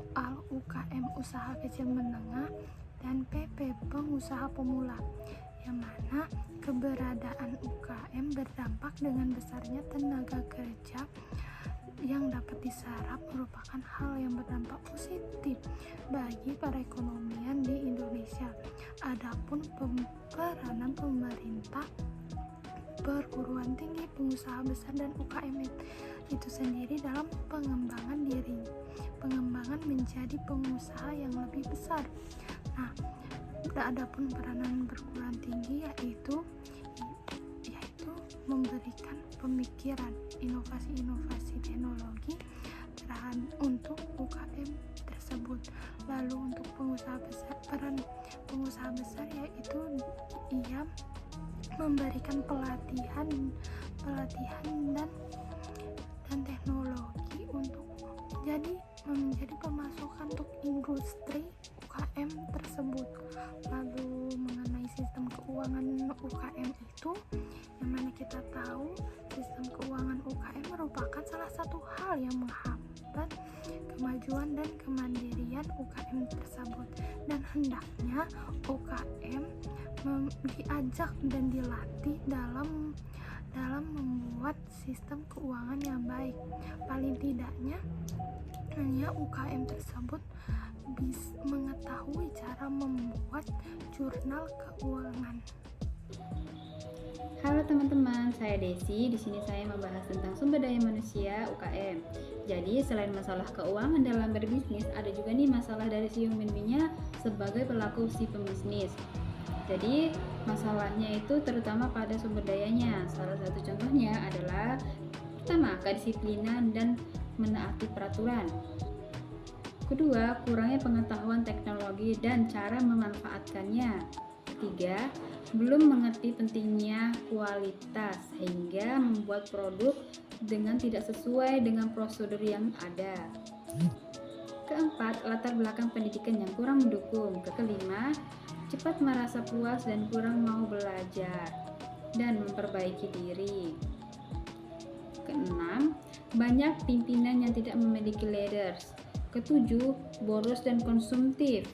soal UKM usaha kecil menengah dan PP pengusaha pemula, yang mana keberadaan UKM berdampak dengan besarnya tenaga kerja yang dapat diserap merupakan hal yang berdampak positif bagi perekonomian di Indonesia. Adapun peranan pemerintah, perguruan tinggi, pengusaha besar dan UKM itu sendiri dalam pengembangan menjadi pengusaha yang lebih besar. Nah, adapun peranan perguruan tinggi yaitu memberikan pemikiran, inovasi-inovasi teknologi untuk UKM tersebut. Lalu untuk pengusaha besar, peran pengusaha besar yaitu ia memberikan pelatihan dan teknologi untuk menjadi pemasukan untuk industri UKM tersebut. Lalu mengenai sistem keuangan UKM itu, yang mana kita tahu sistem keuangan UKM merupakan salah satu hal yang menghambat kemajuan dan kemandirian UKM tersebut, dan hendaknya UKM diajak dan dilatih dalam membuat sistem keuangan yang baik. Paling tidaknya hanya UKM tersebut bisa mengetahui cara membuat jurnal keuangan. Halo teman-teman, saya Desi. Di sini saya membahas tentang sumber daya manusia UKM. Jadi selain masalah keuangan dalam berbisnis, ada juga nih masalah dari si human-nya sebagai pelaku si pembisnis. Jadi masalahnya itu terutama pada sumber dayanya. Salah satu contohnya adalah pertama, kedisiplinan dan menaati peraturan. Kedua, kurangnya pengetahuan teknologi dan cara memanfaatkannya. Ketiga, belum mengerti pentingnya kualitas sehingga membuat produk dengan tidak sesuai dengan prosedur yang ada. Keempat, latar belakang pendidikan yang kurang mendukung. Kelima, cepat merasa puas dan kurang mau belajar dan memperbaiki diri. Keenam, banyak pimpinan yang tidak memiliki leaders. Ketujuh, boros dan konsumtif.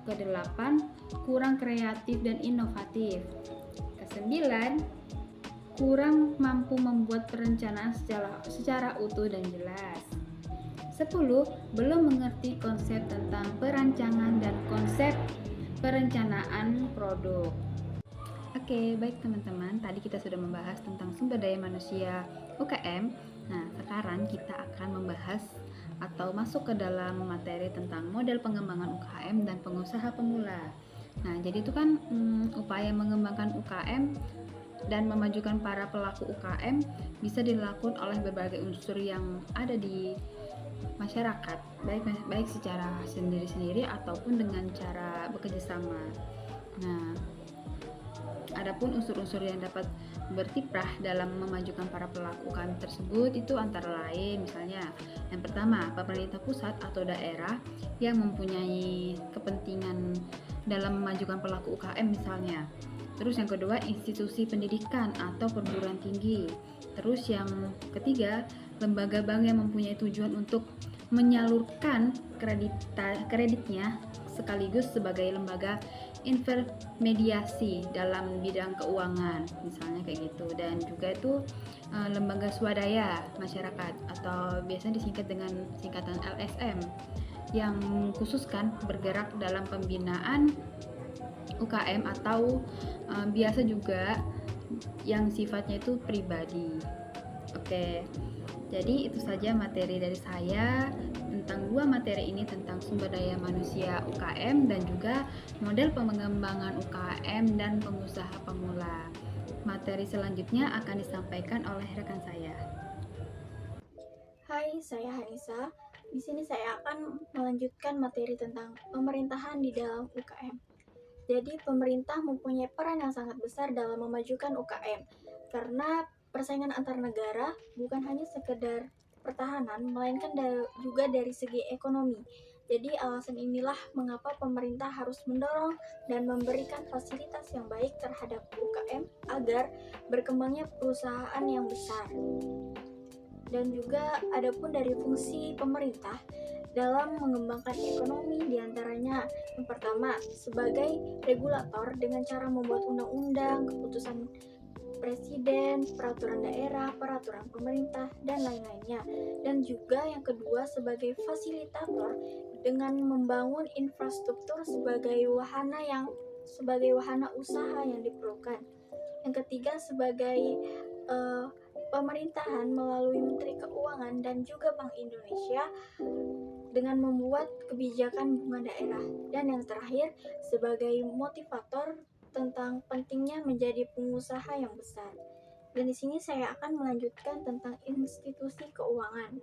Kedelapan, kurang kreatif dan inovatif. Kesembilan, kurang mampu membuat perencanaan secara utuh dan jelas. 10. Belum mengerti konsep tentang perancangan dan konsep perencanaan produk. Oke, baik teman-teman, tadi kita sudah membahas tentang sumber daya manusia UKM. Nah, sekarang kita akan membahas atau masuk ke dalam materi tentang model pengembangan UKM dan pengusaha pemula. Nah, jadi itu kan upaya mengembangkan UKM dan memajukan para pelaku UKM bisa dilakukan oleh berbagai unsur yang ada di masyarakat, baik secara sendiri-sendiri ataupun dengan cara bekerja sama. Nah, adapun unsur-unsur yang dapat berkiprah dalam memajukan para pelaku UKM tersebut itu antara lain misalnya yang pertama, pemerintah pusat atau daerah yang mempunyai kepentingan dalam memajukan pelaku UKM misalnya. Terus yang kedua, institusi pendidikan atau perguruan tinggi. Terus yang ketiga, lembaga bank yang mempunyai tujuan untuk menyalurkan kreditnya sekaligus sebagai lembaga intermediasi dalam bidang keuangan misalnya kayak gitu. Dan juga itu lembaga swadaya masyarakat atau biasanya disingkat dengan singkatan LSM yang khususkan bergerak dalam pembinaan UKM atau biasa juga yang sifatnya itu pribadi. Oke, jadi itu saja materi dari saya tentang dua materi ini, tentang sumber daya manusia UKM dan juga model pengembangan UKM dan pengusaha pemula. Materi selanjutnya akan disampaikan oleh rekan saya. Hai, saya Hanisa. Di sini saya akan melanjutkan materi tentang pemerintahan di dalam UKM. Jadi, pemerintah mempunyai peran yang sangat besar dalam memajukan UKM karena persaingan antar negara bukan hanya sekedar pertahanan, melainkan juga dari segi ekonomi. Jadi, alasan inilah mengapa pemerintah harus mendorong dan memberikan fasilitas yang baik terhadap UKM agar berkembangnya perusahaan yang besar. Dan juga adapun dari fungsi pemerintah, dalam mengembangkan ekonomi, diantaranya yang pertama sebagai regulator dengan cara membuat undang-undang, keputusan presiden, peraturan daerah, peraturan pemerintah, dan lain-lainnya. Dan juga yang kedua sebagai fasilitator dengan membangun infrastruktur sebagai wahana usaha yang diperlukan. Yang ketiga sebagai pemerintahan melalui Menteri Keuangan dan juga Bank Indonesia dengan membuat kebijakan bunga daerah. Dan yang terakhir sebagai motivator tentang pentingnya menjadi pengusaha yang besar. Dan di sini saya akan melanjutkan tentang institusi keuangan.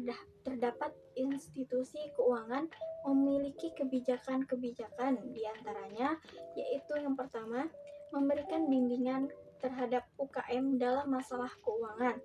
Nah, terdapat institusi keuangan memiliki kebijakan-kebijakan diantaranya yaitu yang pertama memberikan bimbingan terhadap UKM dalam masalah keuangan.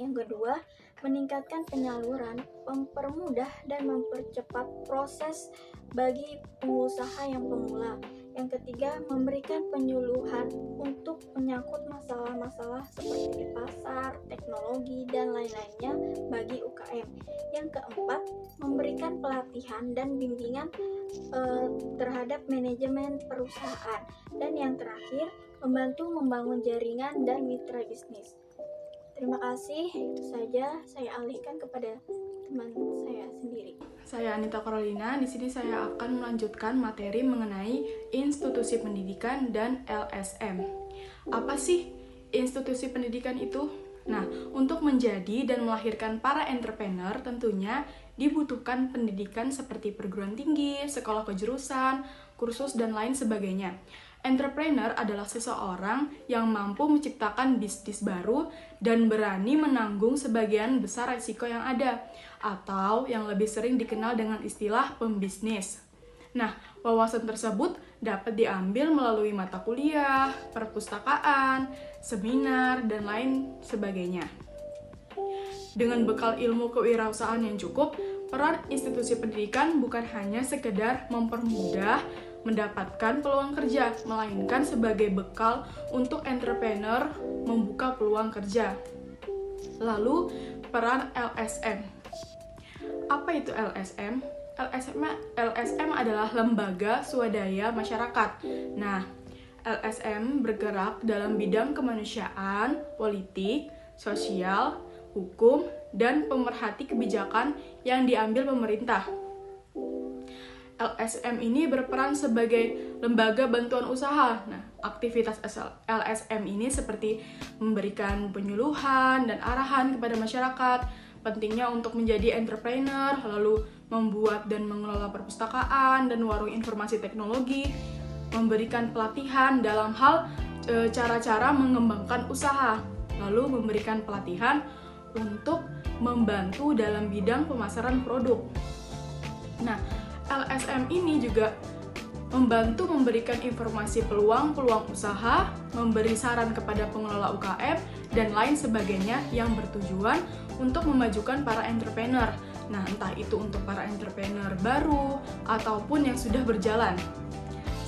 Yang kedua, meningkatkan penyaluran, mempermudah dan mempercepat proses bagi pengusaha yang pemula. Yang ketiga, memberikan penyuluhan untuk menyangkut masalah-masalah seperti di pasar, teknologi, dan lain-lainnya bagi UKM. Yang keempat, memberikan pelatihan dan bimbingan terhadap manajemen perusahaan. Dan yang terakhir, membantu membangun jaringan dan mitra bisnis. Terima kasih, itu saja saya alihkan kepada teman saya sendiri. Saya Anita Carolina, di sini saya akan melanjutkan materi mengenai institusi pendidikan dan LSM. Apa sih institusi pendidikan itu? Nah, untuk menjadi dan melahirkan para entrepreneur tentunya dibutuhkan pendidikan seperti perguruan tinggi, sekolah kejurusan, kursus, dan lain sebagainya. Entrepreneur adalah seseorang yang mampu menciptakan bisnis baru dan berani menanggung sebagian besar resiko yang ada, atau yang lebih sering dikenal dengan istilah pembisnis. Nah, wawasan tersebut dapat diambil melalui mata kuliah, perpustakaan, seminar, dan lain sebagainya. Dengan bekal ilmu kewirausahaan yang cukup, peran institusi pendidikan bukan hanya sekedar mempermudah mendapatkan peluang kerja, melainkan sebagai bekal untuk entrepreneur membuka peluang kerja. Lalu, peran LSM. Apa itu LSM? LSM adalah lembaga swadaya masyarakat. Nah, LSM bergerak dalam bidang kemanusiaan, politik, sosial, hukum, dan pemerhati kebijakan yang diambil pemerintah. LSM ini berperan sebagai lembaga bantuan usaha. Nah, aktivitas LSM ini seperti memberikan penyuluhan dan arahan kepada masyarakat, pentingnya untuk menjadi entrepreneur, lalu membuat dan mengelola perpustakaan dan warung informasi teknologi, memberikan pelatihan dalam hal cara-cara mengembangkan usaha, lalu memberikan pelatihan untuk membantu dalam bidang pemasaran produk. Nah, LSM ini juga membantu memberikan informasi peluang-peluang usaha, memberi saran kepada pengelola UKM, dan lain sebagainya yang bertujuan untuk memajukan para entrepreneur. Nah, entah itu untuk para entrepreneur baru ataupun yang sudah berjalan.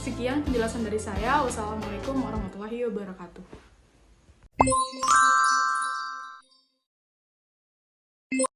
Sekian penjelasan dari saya. Wassalamualaikum warahmatullahi wabarakatuh.